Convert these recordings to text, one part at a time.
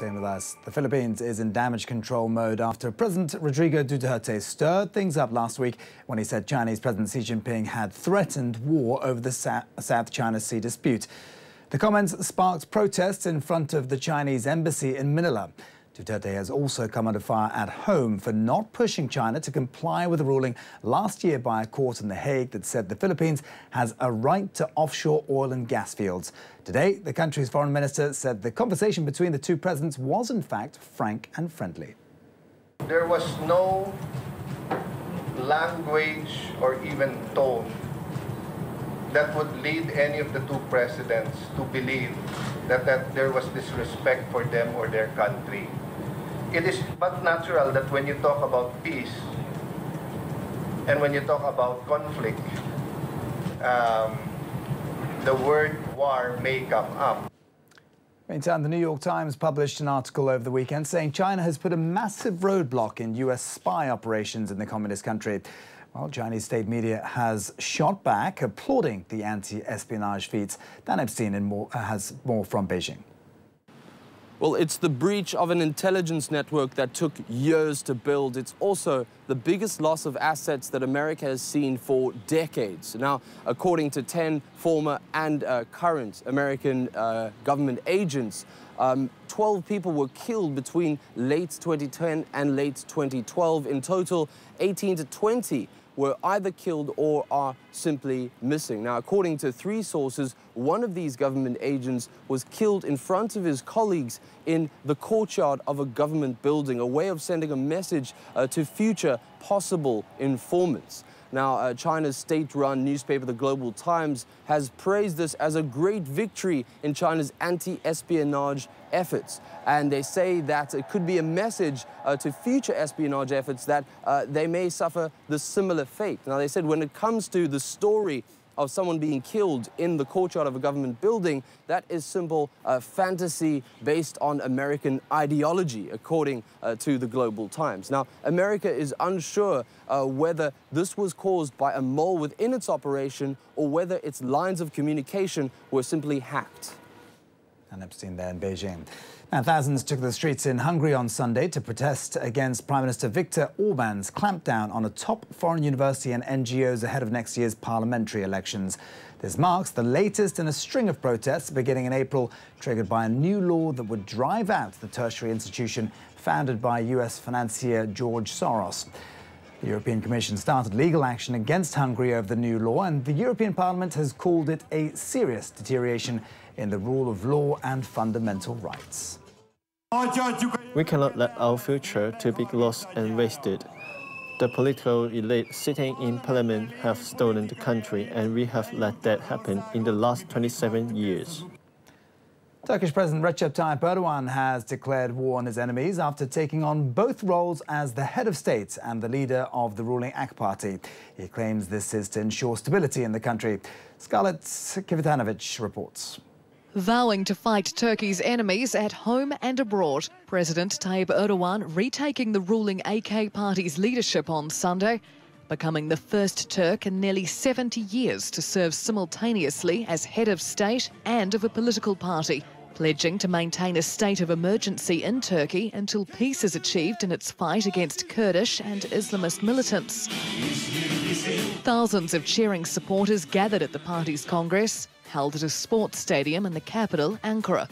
staying with us. The Philippines is in damage control mode after President Rodrigo Duterte stirred things up last week when he said Chinese President Xi Jinping had threatened war over the South China Sea dispute. The comments sparked protests in front of the Chinese embassy in Manila. Duterte has also come under fire at home for not pushing China to comply with a ruling last year by a court in The Hague that said the Philippines has a right to offshore oil and gas fields. Today, the country's foreign minister said the conversation between the two presidents was in fact frank and friendly. There was no language or even tone that would lead any of the two presidents to believe that there was disrespect for them or their country. It is but natural that when you talk about peace and when you talk about conflict, the word war may come up. Meantime, the New York Times published an article over the weekend saying China has put a massive roadblock in U.S. spy operations in the communist country. Well, Chinese state media has shot back, applauding the anti-espionage feats. Dan Epstein has more from Beijing. Well, it's the breach of an intelligence network that took years to build. It's also the biggest loss of assets that America has seen for decades. Now, according to 10 former and current American government agents, 12 people were killed between late 2010 and late 2012. In total, 18 to 20 were either killed or are simply missing. Now, according to 3 sources, one of these government agents was killed in front of his colleagues in the courtyard of a government building, a way of sending a message to future possible informants. Now, China's state-run newspaper, the Global Times, has praised this as a great victory in China's anti-espionage efforts. And they say that it could be a message to future espionage efforts that they may suffer the similar fate. Now, they said when it comes to the story of someone being killed in the courtyard of a government building, that is simple fantasy based on American ideology, according to the Global Times. Now, America is unsure whether this was caused by a mole within its operation or whether its lines of communication were simply hacked. And Epstein there in Beijing. Now, thousands took to the streets in Hungary on Sunday to protest against Prime Minister Viktor Orban's clampdown on a top foreign university and NGOs ahead of next year's parliamentary elections. This marks the latest in a string of protests beginning in April, triggered by a new law that would drive out the tertiary institution founded by US financier George Soros. The European Commission started legal action against Hungary over the new law, and the European Parliament has called it a serious deterioration in the rule of law and fundamental rights. We cannot let our future to be lost and wasted. The political elite sitting in parliament have stolen the country, and we have let that happen in the last 27 years. Turkish President Recep Tayyip Erdogan has declared war on his enemies after taking on both roles as the head of state and the leader of the ruling AK Party. He claims this is to ensure stability in the country. Scarlett Kivitanovic reports. Vowing to fight Turkey's enemies at home and abroad, President Tayyip Erdogan retaking the ruling AK Party's leadership on Sunday, becoming the first Turk in nearly 70 years to serve simultaneously as head of state and of a political party, pledging to maintain a state of emergency in Turkey until peace is achieved in its fight against Kurdish and Islamist militants. Thousands of cheering supporters gathered at the party's congress, held at a sports stadium in the capital, Ankara,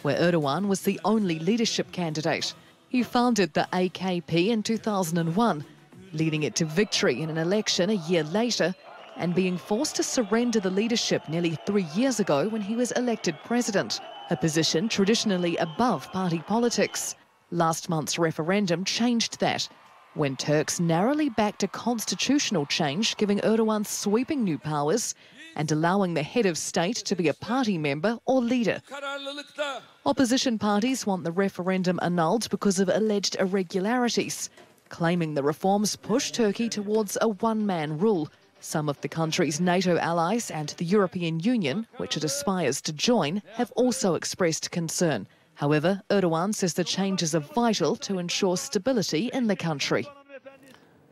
where Erdogan was the only leadership candidate. He founded the AKP in 2001, leading it to victory in an election a year later and being forced to surrender the leadership nearly 3 years ago when he was elected president, a position traditionally above party politics. Last month's referendum changed that, when Turks narrowly backed a constitutional change giving Erdogan sweeping new powers and allowing the head of state to be a party member or leader. Opposition parties want the referendum annulled because of alleged irregularities, claiming the reforms push Turkey towards a one-man rule. Some of the country's NATO allies and the European Union, which it aspires to join, have also expressed concern. However, Erdogan says the changes are vital to ensure stability in the country.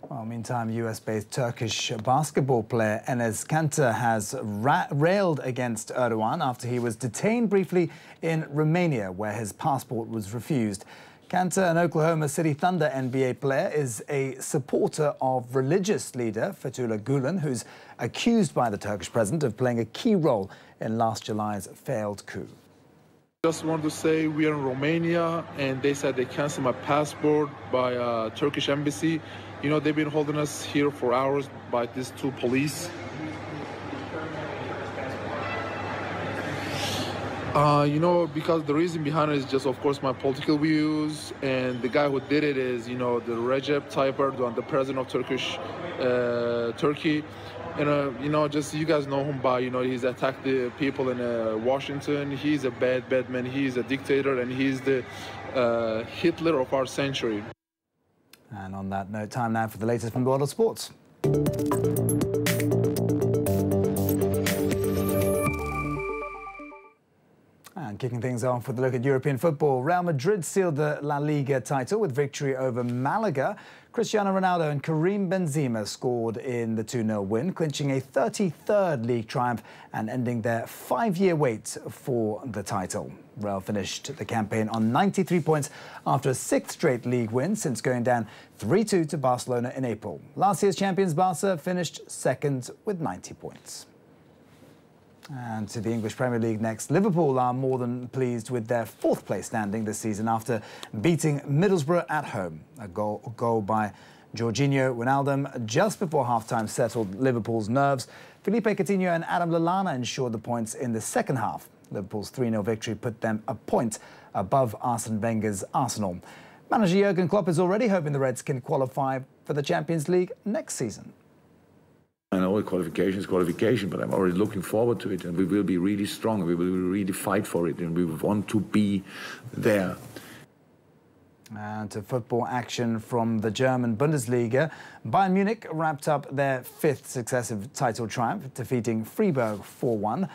Well, meantime, US-based Turkish basketball player Enes Kanter has railed against Erdogan after he was detained briefly in Romania, where his passport was refused. Kanter, an Oklahoma City Thunder NBA player, is a supporter of religious leader Fethullah Gulen, who's accused by the Turkish president of playing a key role in last July's failed coup. Just want to say we are in Romania, and they said they canceled my passport by Turkish embassy. You know, they've been holding us here for hours by these two police. You know, because the reason behind it is just, of course, my political views, and the guy who did it is, you know, the Recep Tayyip Erdogan, the president of Turkey. And, you know, just you guys know him by, you know, he's attacked the people in Washington. He's a bad man. He's a dictator, and he's the Hitler of our century. And on that note, time now for the latest from the world of sports. And kicking things off with a look at European football, Real Madrid sealed the La Liga title with victory over Malaga. Cristiano Ronaldo and Karim Benzema scored in the 2-0 win, clinching a 33rd league triumph and ending their 5-year wait for the title. Real finished the campaign on 93 points after a 6th straight league win since going down 3-2 to Barcelona in April. Last year's champions Barca finished second with 90 points. And to the English Premier League next, Liverpool are more than pleased with their 4th place standing this season after beating Middlesbrough at home. A goal by Jorginho Wijnaldum just before half-time settled Liverpool's nerves. Felipe Coutinho and Adam Lallana ensured the points in the second half. Liverpool's 3-0 victory put them a point above Arsene Wenger's Arsenal. Manager Jurgen Klopp is already hoping the Reds can qualify for the Champions League next season. I know qualification is qualification, but I'm already looking forward to it, and we will be really strong. We will really fight for it, and we want to be there. And to football action from the German Bundesliga, Bayern Munich wrapped up their 5th successive title triumph, defeating Freiburg 4-1.